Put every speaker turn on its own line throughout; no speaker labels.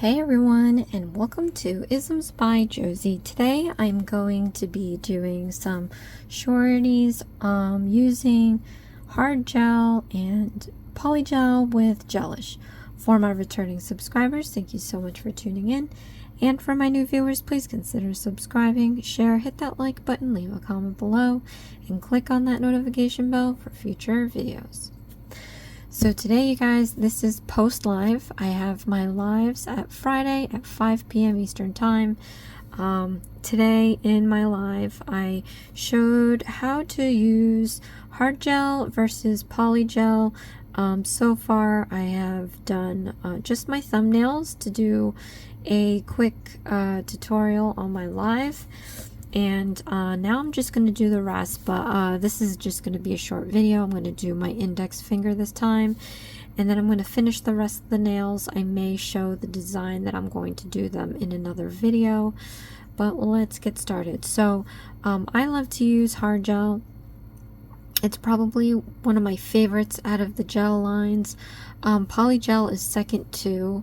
Hey everyone, and welcome to Isms by Josie. Today I'm going to be doing some shorties using hard gel and polygel with Gelish. For my returning subscribers, thank you so much for tuning in. And for my new viewers, please consider subscribing, share, hit that like button, leave a comment below, and click on that notification bell for future videos. So today, you guys, this is post live. I have my lives at Friday at 5 p.m. Eastern time. Today in my live, I showed how to use hard gel versus polygel. So far, I have done just my thumbnails to do a quick tutorial on my live. And now I'm just going to do the rest, but this is just going to be a short video. I'm going to do my index finger this time, and then I'm going to finish the rest of the nails. I may show the design that I'm going to do them in another video, but let's get started. So I love to use hard gel. It's probably one of my favorites out of the gel lines. Polygel is second to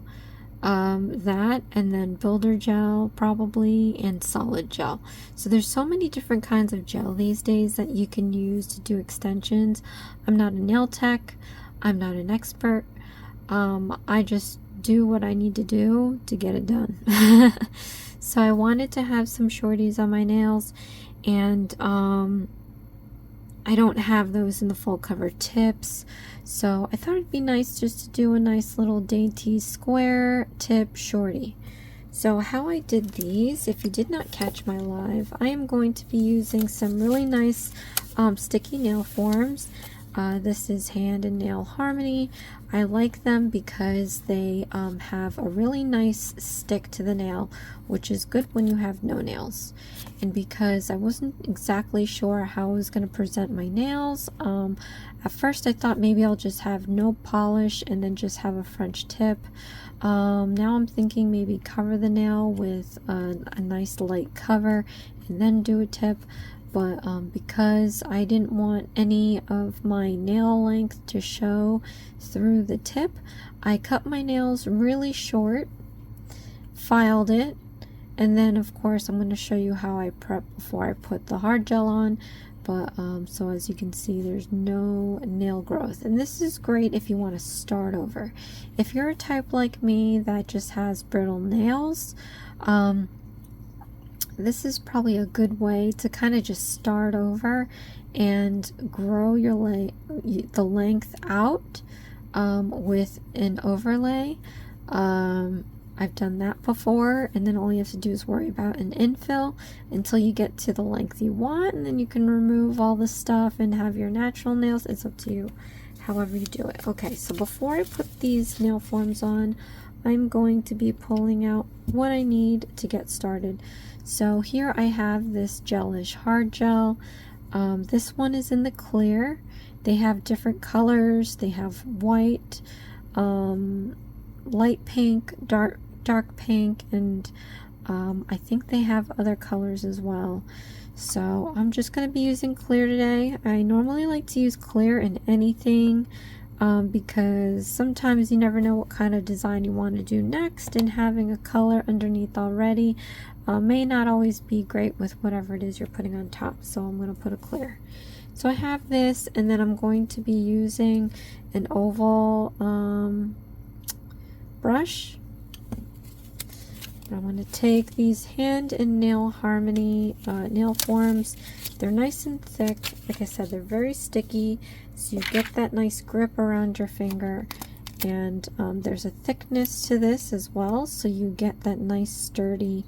that, and then builder gel probably, and solid gel. So there's so many different kinds of gel these days that you can use to do extensions. I'm not a nail tech, I'm not an expert. I just do what I need to do to get it done. So I wanted to have some shorties on my nails, and I don't have those in the full cover tips, so I thought it'd be nice just to do a nice little dainty square tip shorty. So how I did these, if you did not catch my live, I am going to be using some really nice sticky nail forms. This is Hand and Nail Harmony. I like them because they have a really nice stick to the nail, which is good when you have no nails. And because I wasn't exactly sure how I was going to present my nails, at first I thought maybe I'll just have no polish and then just have a French tip. Now I'm thinking maybe cover the nail with a nice light cover and then do a tip. But because I didn't want any of my nail length to show through the tip, I cut my nails really short, filed it, and then of course I'm going to show you how I prep before I put the hard gel on. But so as you can see, there's no nail growth, and this is great if you want to start over. If you're a type like me that just has brittle nails, this is probably a good way to kind of just start over and grow your the length out with an overlay. I've done that before, and then all you have to do is worry about an infill until you get to the length you want, and then you can remove all the stuff and have your natural nails. It's up to you, however you do it. Okay, so before I put these nail forms on, I'm going to be pulling out what I need to get started. So here I have this Gelish hard gel. This one is in the clear. They have different colors. They have white, light pink, dark pink, and I think they have other colors as well. So I'm just going to be using clear today. I normally like to use clear in anything because sometimes you never know what kind of design you want to do next, and having a color underneath already may not always be great with whatever it is you're putting on top. So I'm going to put a clear. So I have this, and then I'm going to be using an oval brush. I'm going to take these Hand and Nail Harmony nail forms. They're nice and thick. Like I said, they're very sticky, so you get that nice grip around your finger. And there's a thickness to this as well, so you get that nice sturdy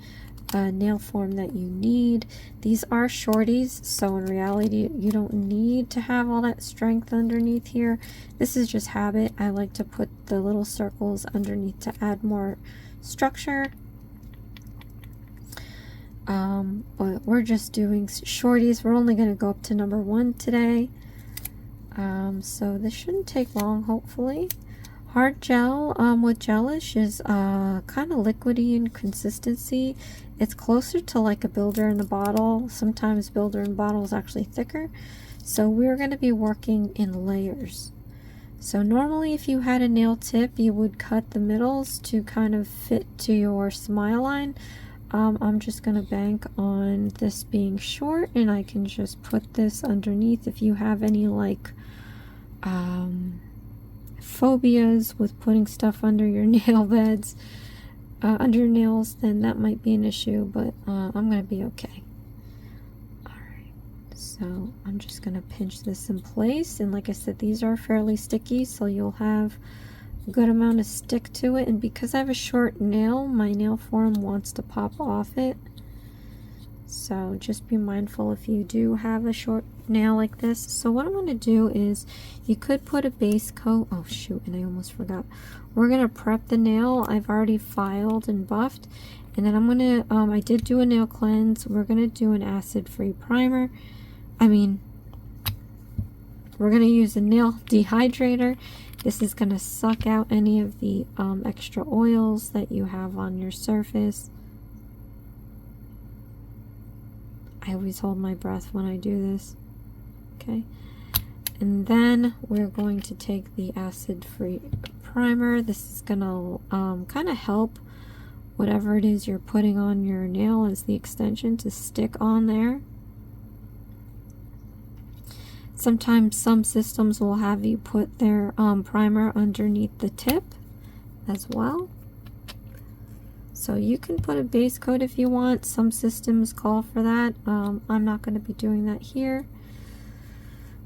nail form that you need. These are shorties, so in reality you don't need to have all that strength underneath here. This is just habit. I like to put the little circles underneath to add more structure. But we're just doing shorties. We're only going to go up to number 1 today. So this shouldn't take long, hopefully. Hard gel with Gelish is kind of liquidy in consistency. It's closer to like a builder in the bottle. Sometimes builder in the bottle is actually thicker. So we're going to be working in layers. So normally if you had a nail tip, you would cut the middles to kind of fit to your smile line. I'm just going to bank on this being short, and I can just put this underneath. If you have any like phobias with putting stuff under your nail beds, under your nails, then that might be an issue, but I'm going to be okay. Alright, so I'm just going to pinch this in place, and like I said, these are fairly sticky, so you'll have a good amount of stick to it, and because I have a short nail, my nail form wants to pop off it. So just be mindful if you do have a short nail like this. So what I'm going to do is, you could put a base coat. Oh shoot, and I almost forgot. We're going to prep the nail. I've already filed and buffed. And then I'm going to, I did do a nail cleanse. We're going to do an acid-free primer. We're going to use a nail dehydrator. This is going to suck out any of the extra oils that you have on your surface. I always hold my breath when I do this. Okay. And then we're going to take the acid-free primer. This is going to kind of help whatever it is you're putting on your nail as the extension to stick on there. Sometimes some systems will have you put their primer underneath the tip as well. So you can put a base coat if you want. Some systems call for that. I'm not going to be doing that here.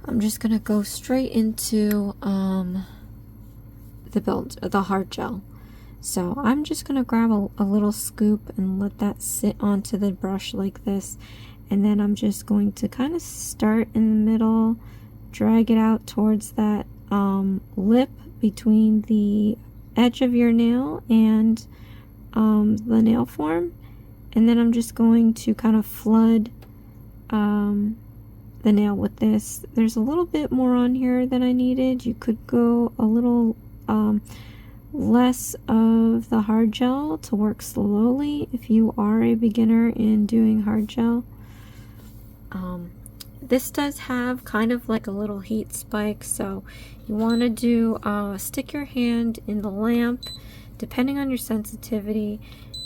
I'm just going to go straight into the hard gel. So I'm just going to grab a little scoop and let that sit onto the brush like this. And then I'm just going to kind of start in the middle, drag it out towards that lip between the edge of your nail and the nail form, and then I'm just going to kind of flood the nail with this. There's a little bit more on here than I needed. You could go a little less of the hard gel to work slowly if you are a beginner in doing hard gel. This does have kind of like a little heat spike, so you want to do stick your hand in the lamp depending on your sensitivity,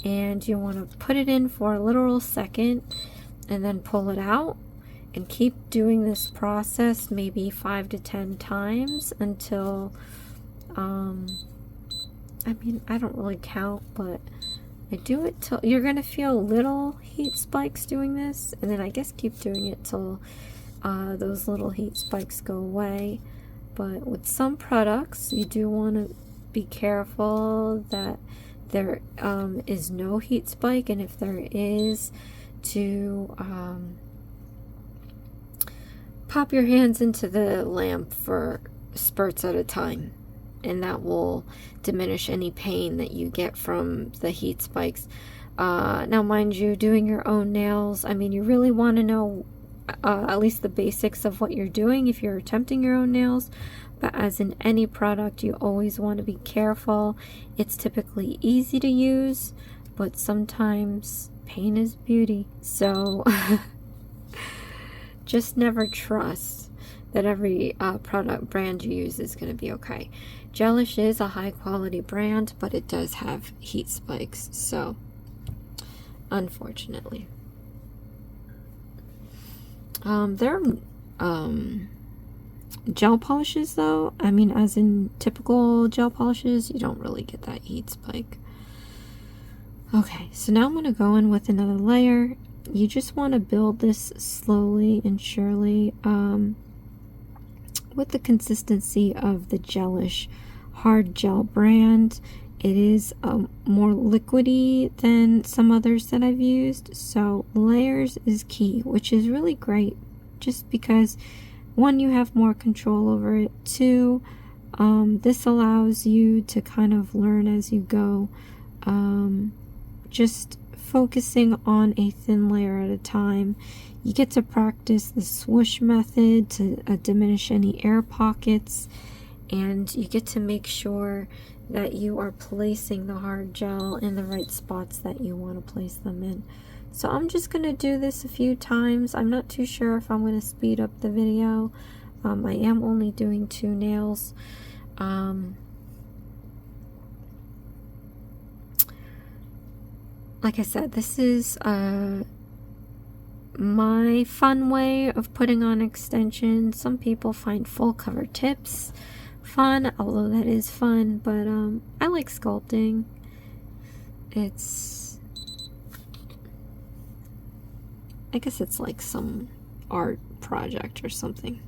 and you want to put it in for a literal second and then pull it out, and keep doing this process maybe 5 to 10 times until I don't really count, but I do it till you're gonna feel little heat spikes doing this, and then I guess keep doing it till those little heat spikes go away. But with some products, you do want to be careful that there is no heat spike, and if there is, to pop your hands into the lamp for spurts at a time, and that will diminish any pain that you get from the heat spikes. Now mind you, doing your own nails, you really want to know at least the basics of what you're doing if you're attempting your own nails. But as in any product, you always want to be careful. It's typically easy to use, but sometimes pain is beauty. So just never trust that every product brand you use is going to be okay. Gelish is a high quality brand, but it does have heat spikes, so unfortunately. There are gel polishes though, as in typical gel polishes, you don't really get that heat spike. Okay, so now I'm going to go in with another layer. You just want to build this slowly and surely with the consistency of the Gelish hard gel brand. It is more liquidy than some others that I've used, so layers is key, which is really great just because, one, you have more control over it. Two, this allows you to kind of learn as you go, just focusing on a thin layer at a time. You get to practice the swoosh method to diminish any air pockets, and you get to make sure that you are placing the hard gel in the right spots that you want to place them in. So I'm just going to do this a few times. I'm not too sure if I'm going to speed up the video. I am only doing 2 nails. like I said, this is my fun way of putting on extensions. Some people find full cover tips fun, although that is fun, but I like sculpting. I guess it's like some art project or something.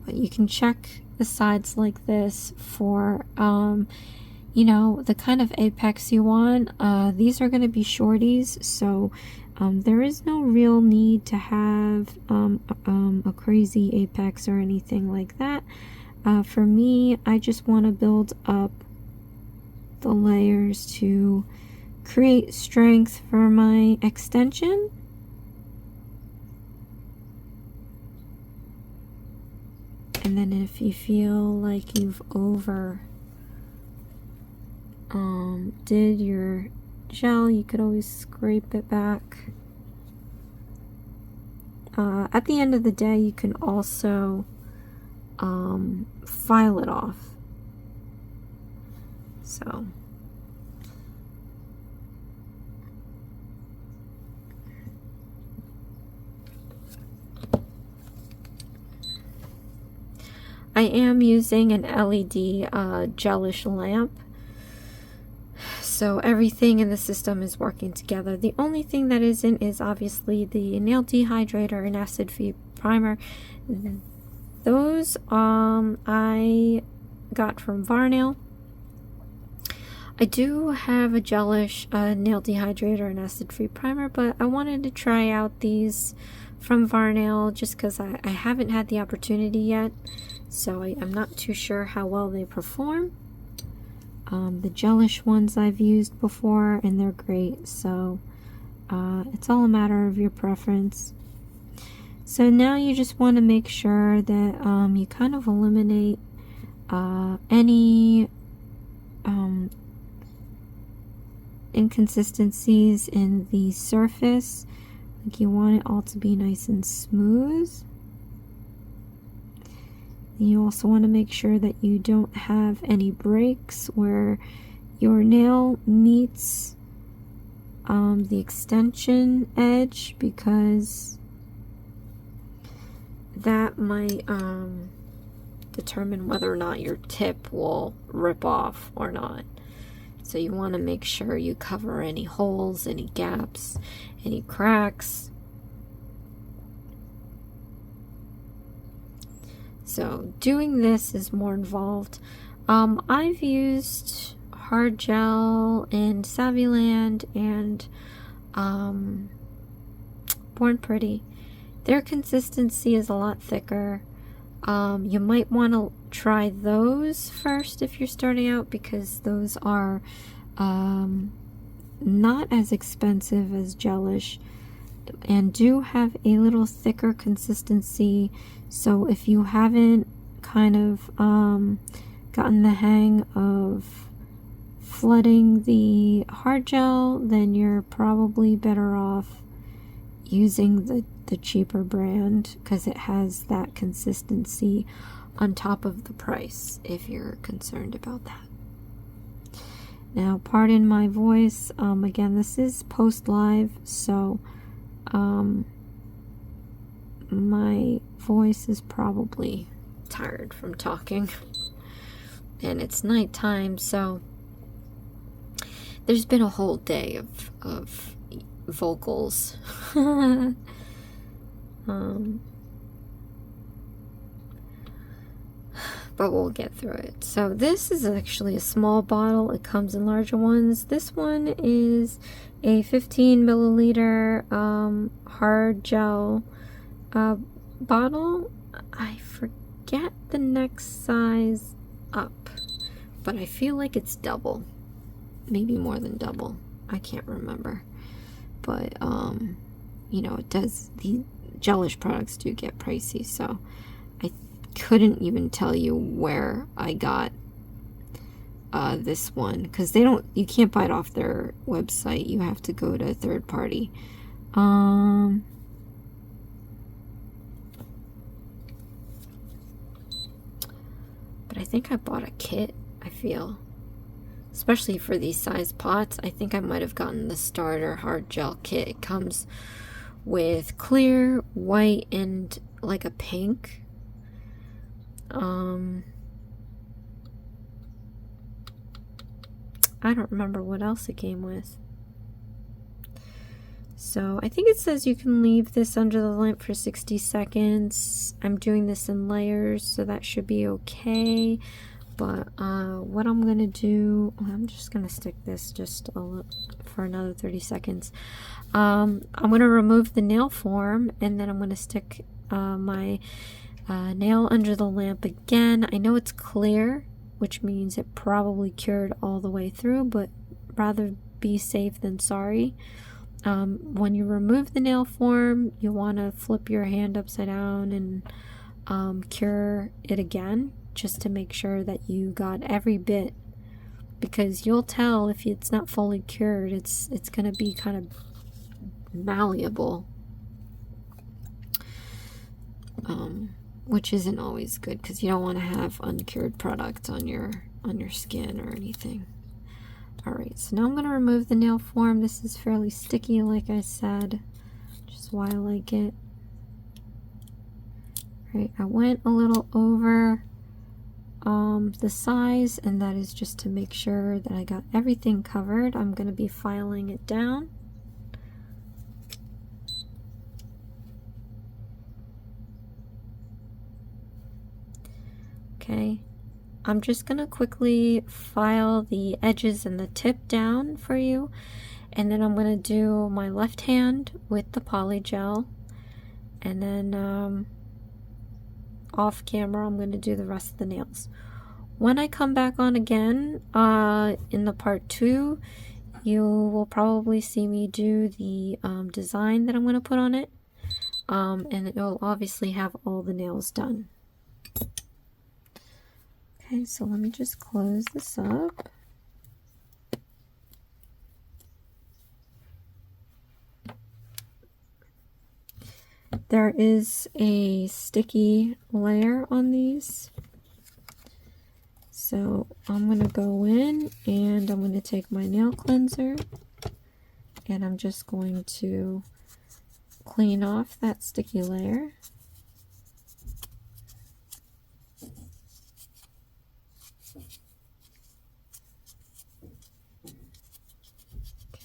But you can check the sides like this for you know, the kind of apex you want. These are going to be shorties, so there is no real need to have a crazy apex or anything like that. For me, I just want to build up the layers to create strength for my extension. And then if you feel like you've did your gel, you could always scrape it back. At the end of the day, you can also file it off. So I am using an LED Gelish lamp, so everything in the system is working together. The only thing that isn't is obviously the nail dehydrator and acid-free primer. Those I got from Varnail. I do have a Gelish nail dehydrator and acid-free primer, but I wanted to try out these from Varnail just because I haven't had the opportunity yet. So I'm not too sure how well they perform. The Gelish ones I've used before and they're great, so it's all a matter of your preference. So now you just want to make sure that you kind of eliminate any inconsistencies in the surface. Like you want it all to be nice and smooth. You also want to make sure that you don't have any breaks where your nail meets the extension edge, because that might determine whether or not your tip will rip off or not. So you want to make sure you cover any holes, any gaps, any cracks. So doing this is more involved. I've used hard gel in Savvyland and Born Pretty. Their consistency is a lot thicker. You might want to try those first if you're starting out, because those are not as expensive as Gelish and do have a little thicker consistency. So if you haven't kind of gotten the hang of flooding the hard gel, then you're probably better off using the cheaper brand, because it has that consistency on top of the price if you're concerned about that. Now, pardon my voice. Again, this is post live, so my voice is probably tired from talking, and it's nighttime, so there's been a whole day of vocals. But we'll get through it. So this is actually a small bottle. It comes in larger ones. This one is a 15 milliliter hard gel bottle. I forget the next size up, but I feel like it's double, maybe more than double. I can't remember, but you know, it does, the Gelish products do get pricey, so I couldn't even tell you where I got this one, because you can't buy it off their website. You have to go to a third party. But I think I bought a kit, I feel. Especially for these size pots. I think I might have gotten the starter hard gel kit. It comes with clear, white, and like a pink. I don't remember what else it came with. So I think it says you can leave this under the lamp for 60 seconds. I'm doing this in layers, so that should be okay. But what I'm gonna do, I'm just gonna stick this just for another 30 seconds. I'm gonna remove the nail form, and then I'm gonna stick my nail under the lamp again. I know it's clear, which means it probably cured all the way through, but rather be safe than sorry. When you remove the nail form, you want to flip your hand upside down and cure it again, just to make sure that you got every bit, because you'll tell if it's not fully cured. It's going to be kind of malleable, which isn't always good, because you don't want to have uncured products on your skin or anything. Alright, so now I'm going to remove the nail form. This is fairly sticky, like I said, which is why I like it. Alright, I went a little over the size, and that is just to make sure that I got everything covered. I'm going to be filing it down. Okay. I'm just going to quickly file the edges and the tip down for you, and then I'm going to do my left hand with the Polygel, and then off camera I'm going to do the rest of the nails. When I come back on again in the part 2, you will probably see me do the design that I'm going to put on it, and it will obviously have all the nails done. Okay, so let me just close this up. There is a sticky layer on these. So I'm going to go in and I'm going to take my nail cleanser and I'm just going to clean off that sticky layer.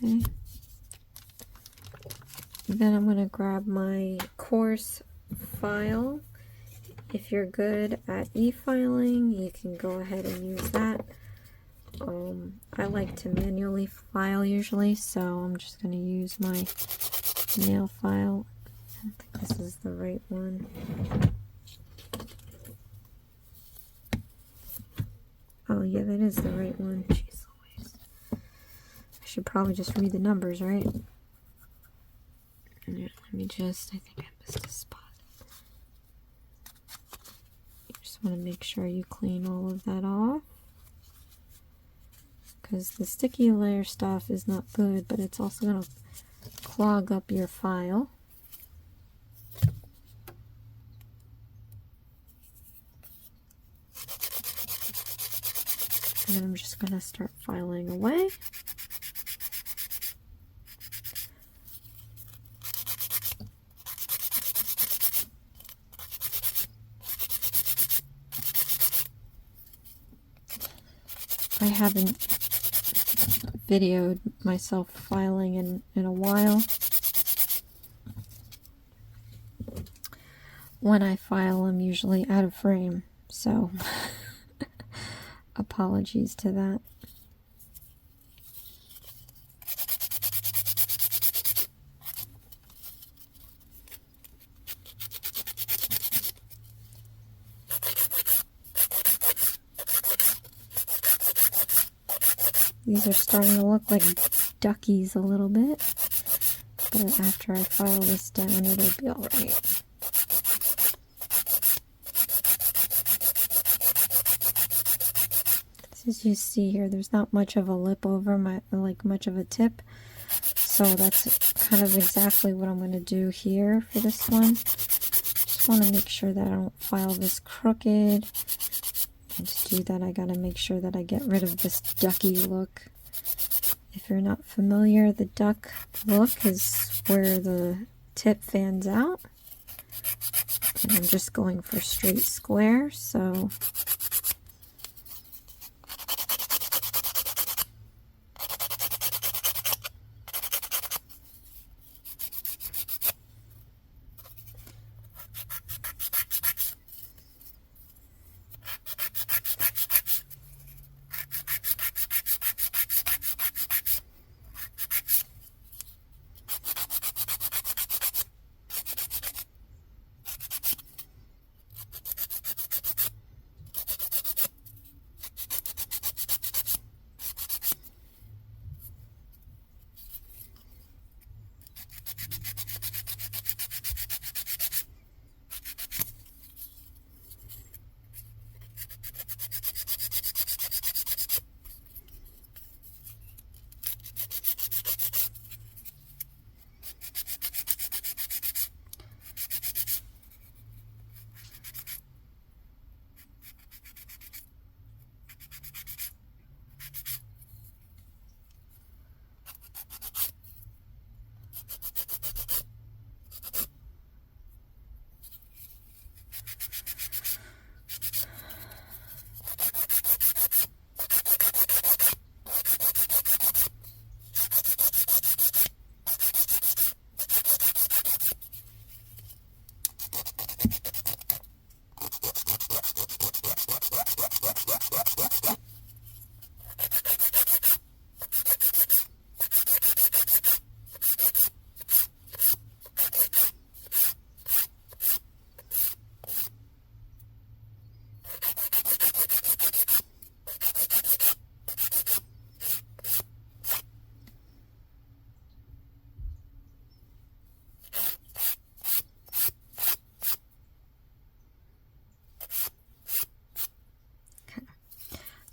Okay. Then I'm going to grab my coarse file. If you're good at e-filing, you can go ahead and use that. I like to manually file usually, so I'm just going to use my nail file. I don't think this is the right one. Oh yeah, that is the right one. Jeez Louise. I should probably just read the numbers, right? Yeah, let me just, I think I missed a spot. You just want to make sure you clean all of that off, because the sticky layer stuff is not good, but it's also going to clog up your file. And then I'm just going to start filing away. I haven't videoed myself filing in a while. When I file, I'm usually out of frame, so apologies to that. These are starting to look like duckies a little bit, but after I file this down, it'll be alright. As you see here, there's not much of a lip over much of a tip, so that's kind of exactly what I'm going to do here for this one. Just want to make sure that I don't file this crooked, And to do that, I gotta make sure that I get rid of this ducky look. If you're not familiar, the duck look is where the tip fans out. And I'm just going for straight square, so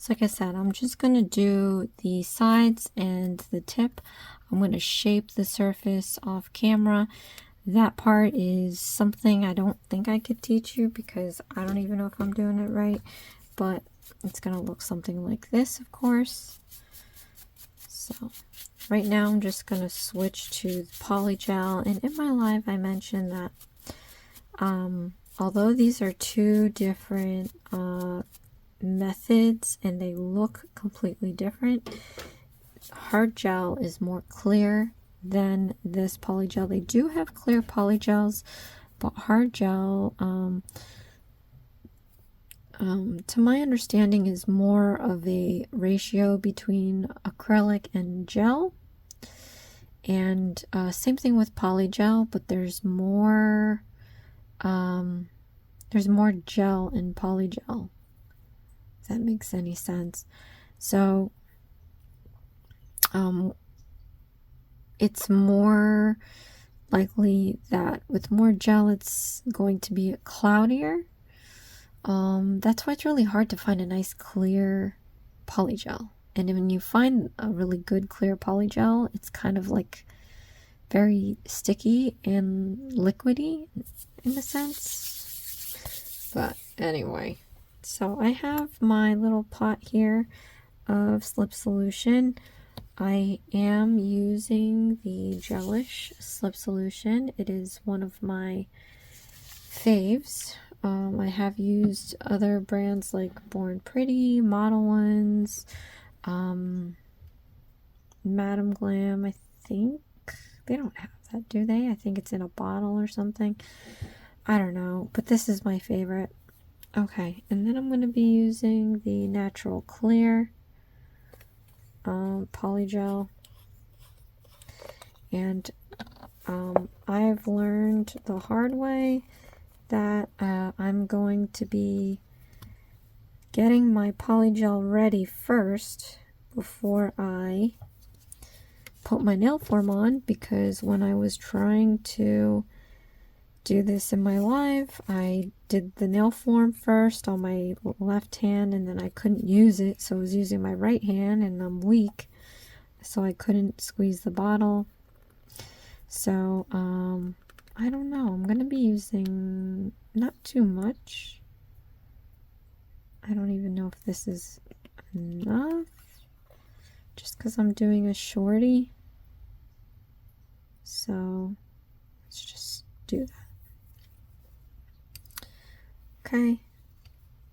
like I said, I'm just going to do the sides and the tip. I'm going to shape the surface off camera. That part is something I don't think I could teach you because I don't even know if I'm doing it right. But it's going to look something like this, of course. So right now I'm just going to switch to the Polygel. And in my live I mentioned that although these are two different methods and they look completely different, hard gel is more clear than this polygel. They do have clear polygels, but hard gel to my understanding is more of a ratio between acrylic and gel. And same thing with polygel, but there's more gel in polygel, if that makes any sense. So it's more likely that with more gel it's going to be cloudier. That's why it's really hard to find a nice clear polygel. And when you find a really good clear polygel, it's kind of like very sticky and liquidy in a sense. But anyway, so I have my little pot here of slip solution. I am using the Gelish slip solution. It is one of my faves. I have used other brands like Born Pretty, Model Ones, Madam Glam, I think. They don't have that, do they? I think it's in a bottle or something. I don't know, but this is my favorite. Okay, and then I'm going to be using the Natural Clear polygel. And I've learned the hard way that I'm going to be getting my polygel ready first before I put my nail form on, because when I was trying to do this in my live, I did the nail form first on my left hand and then I couldn't use it, so I was using my right hand and I'm weak, so I couldn't squeeze the bottle. So I don't know, I'm gonna be using not too much. I don't even know if this is enough, just because I'm doing a shorty. So let's just do that. Okay,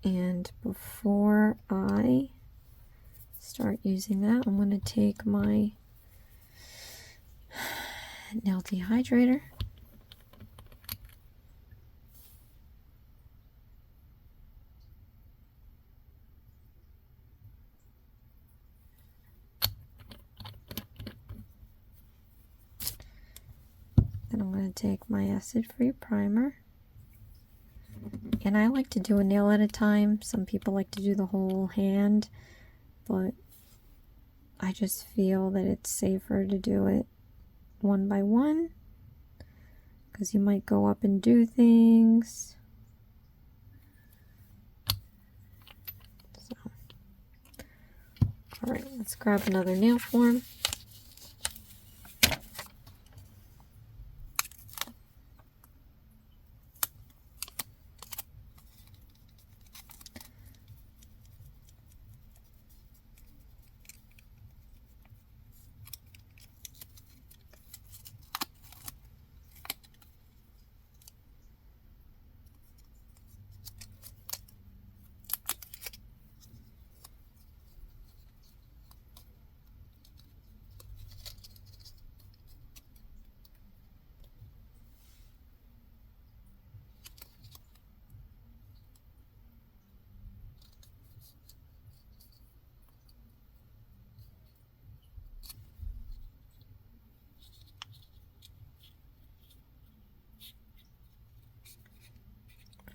and before I start using that, I'm going to take my nail dehydrator. Then I'm going to take my acid-free primer. And I like to do a nail at a time. Some people like to do the whole hand, but I just feel that it's safer to do it one by one, because you might go up and do things. So, all right, let's grab another nail form.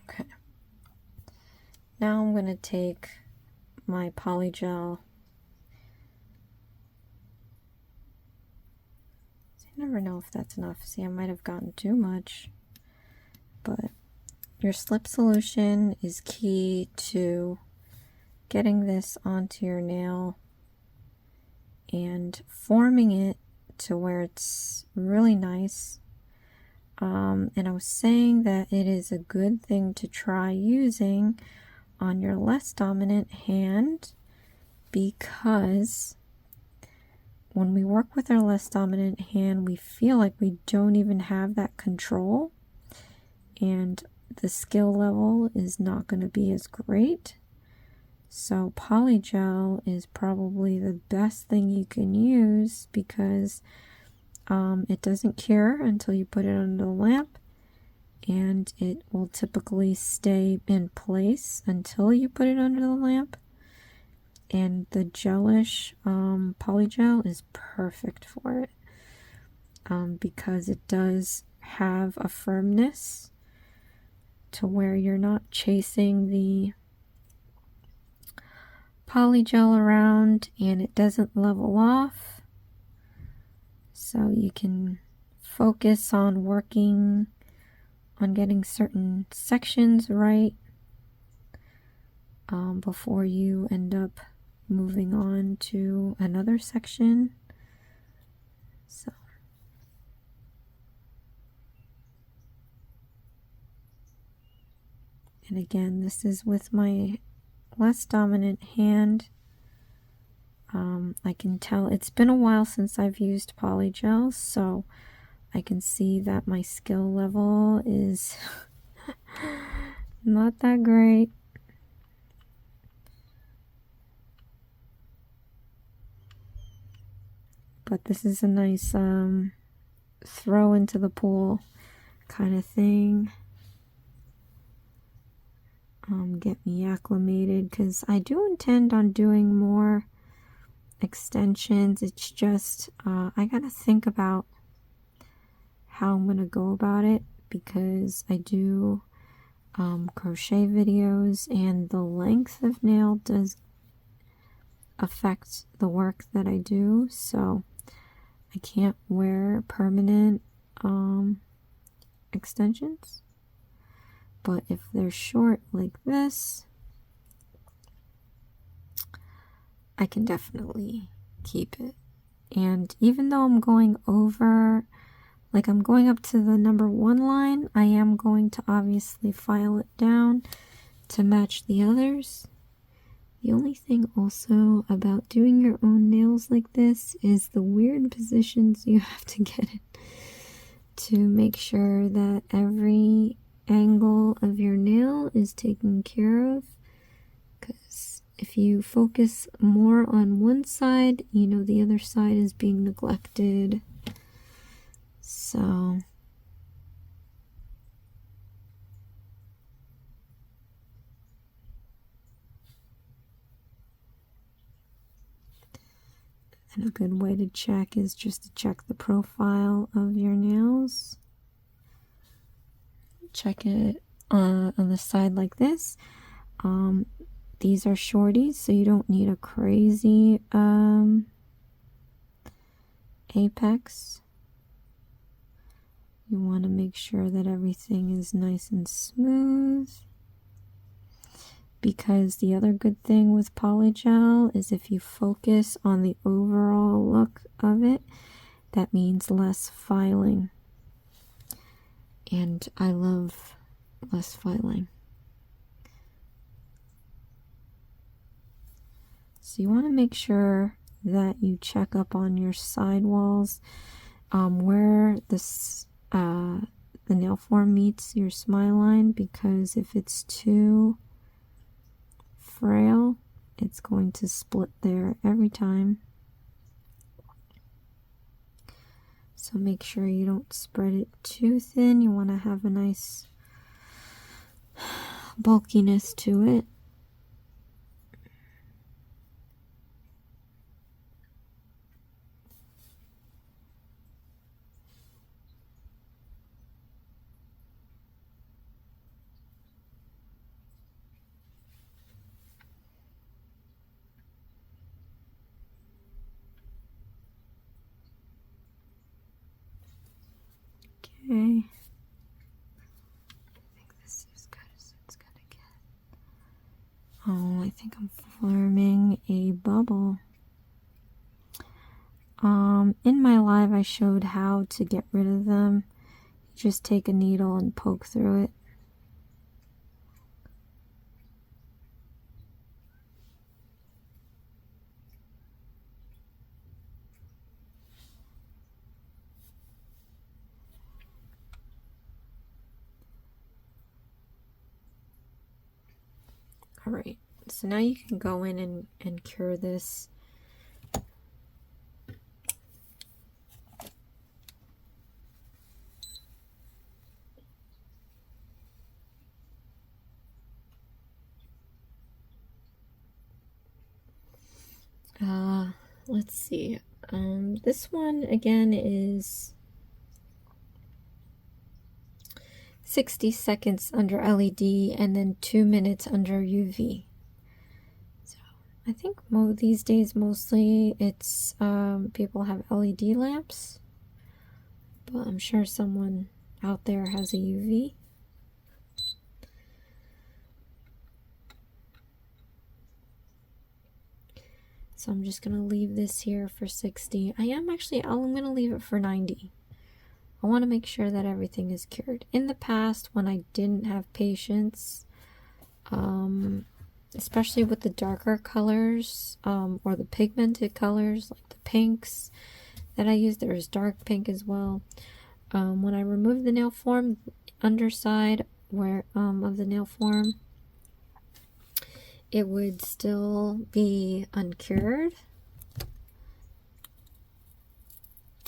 Okay. Now I'm going to take my Polygel. I never know if that's enough. See, I might have gotten too much, but your slip solution is key to getting this onto your nail and forming it to where it's really nice. And I was saying that it is a good thing to try using on your less dominant hand, because when we work with our less dominant hand, we feel like we don't even have that control, and the skill level is not going to be as great. So Polygel is probably the best thing you can use, because it doesn't cure until you put it under the lamp, and it will typically stay in place until you put it under the lamp. And the Gelish Polygel is perfect for it, because it does have a firmness to where you're not chasing the Polygel around and it doesn't level off. So you can focus on working on getting certain sections right before you end up moving on to another section. So and again, this is with my less dominant hand. I can tell it's been a while since I've used Polygel, so I can see that my skill level is not that great. But this is a nice throw into the pool kind of thing. Get me acclimated, because I do intend on doing more extensions. It's just I gotta think about how I'm gonna go about it, because I do crochet videos, and the length of nail does affect the work that I do. So I can't wear permanent extensions, but if they're short like this, I can definitely keep it. And even though I'm going over, like I'm going up to the number 1 line, I am going to obviously file it down to match the others. The only thing also about doing your own nails like this is the weird positions you have to get in to make sure that every angle of your nail is taken care of. Because if you focus more on one side, you know the other side is being neglected. So and a good way to check is just to check the profile of your nails. Check it on the side like this. These are shorties, so you don't need a crazy apex. You want to make sure that everything is nice and smooth. Because the other good thing with Polygel is if you focus on the overall look of it, that means less filing. And I love less filing. So you want to make sure that you check up on your side walls where this the nail form meets your smile line, because if it's too frail, it's going to split there every time. So make sure you don't spread it too thin. You want to have a nice bulkiness to it. Okay. I think this is as good as it's gonna get. Oh, I think I'm forming a bubble. In my live I showed how to get rid of them. You just take a needle and poke through it. Alright, so now you can go in and cure this. Let's see. This one again is 60 seconds under LED and then 2 minutes under UV. So I think these days mostly it's people have LED lamps, but I'm sure someone out there has a UV. So I'm just gonna leave this here for 60. I'm gonna leave it for 90. I want to make sure that everything is cured. In the past, when I didn't have patience, especially with the darker colors, or the pigmented colors, like the pinks that I use, there's dark pink as well. When I removed the nail form, underside of the nail form, it would still be uncured.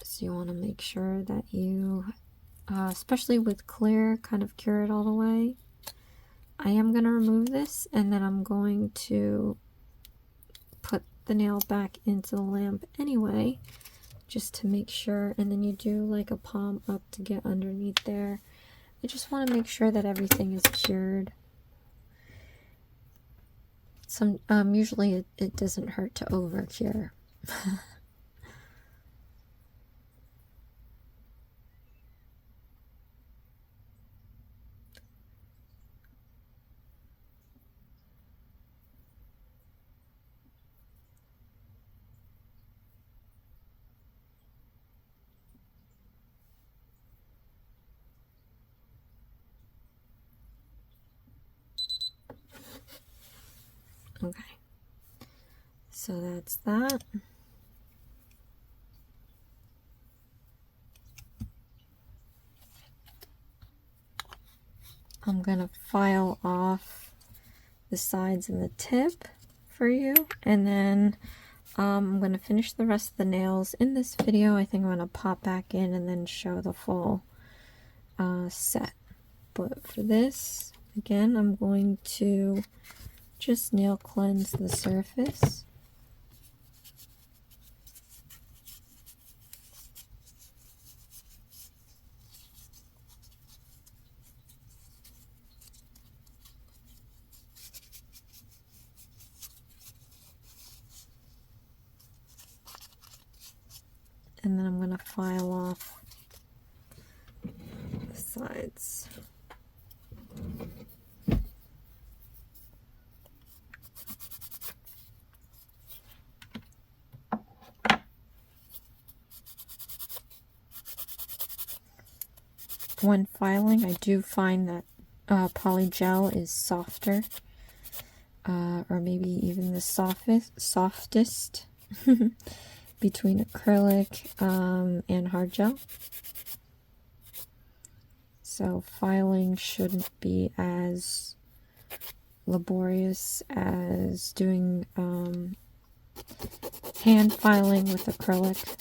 So you want to make sure that you, especially with clear, kind of cure it all the way. I am going to remove this, and then I'm going to put the nail back into the lamp anyway, just to make sure. And then you do like a palm up to get underneath there. I just want to make sure that everything is cured. Usually it doesn't hurt to over cure. Okay. So that's that. I'm gonna file off the sides and the tip for you, and then I'm gonna finish the rest of the nails in this video. I think I'm gonna pop back in and then show the full set. But for this, again, I'm going to just nail cleanse the surface. And then I'm going to file off the sides. When filing, I do find that Polygel is softer, or maybe even the softest between acrylic and hard gel. So filing shouldn't be as laborious as doing hand filing with acrylic.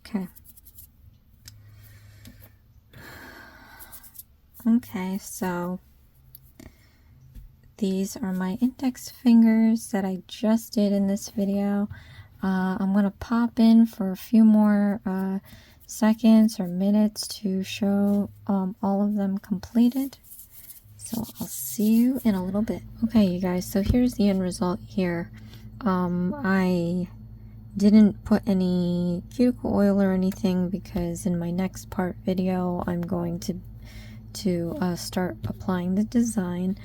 Okay. Okay, so these are my index fingers that I just did in this video. I'm going to pop in for a few more seconds or minutes to show all of them completed. So I'll see you in a little bit. Okay, you guys, so here's the end result here. I didn't put any cuticle oil or anything because in my next part video I'm going to start applying the design.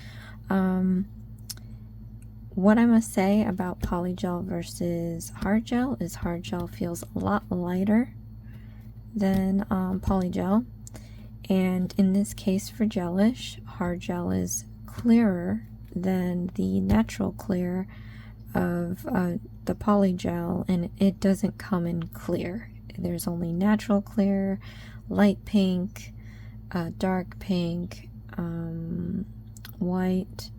What I must say about Polygel versus hard gel is hard gel feels a lot lighter than Polygel, and in this case for Gelish, hard gel is clearer than the natural clear of the Polygel, and it doesn't come in clear. There's only natural clear, light pink, dark pink, white.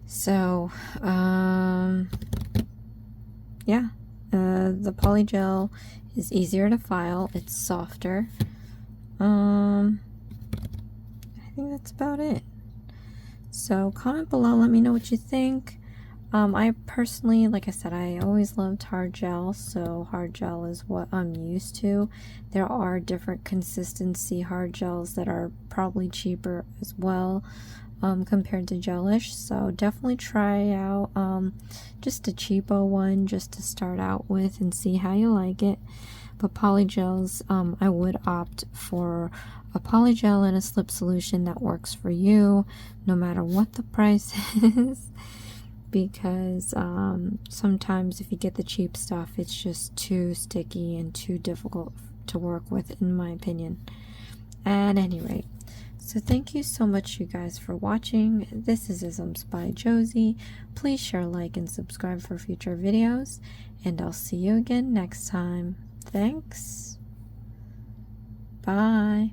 So yeah, the Polygel is easier to file, it's softer. I think that's about it. So comment below, let me know what you think. I personally, like I said, I always loved hard gel, so hard gel is what I'm used to. There are different consistency hard gels that are probably cheaper as well compared to Gelish, so definitely try out just a cheapo one just to start out with and see how you like it. But polygels, I would opt for a polygel and a slip solution that works for you, no matter what the price is. because sometimes if you get the cheap stuff, it's just too sticky and too difficult to work with, in my opinion. At any rate, so thank you so much, you guys, for watching. This is Isms by Josie. Please share, like, and subscribe for future videos, and I'll see you again next time. Thanks. Bye.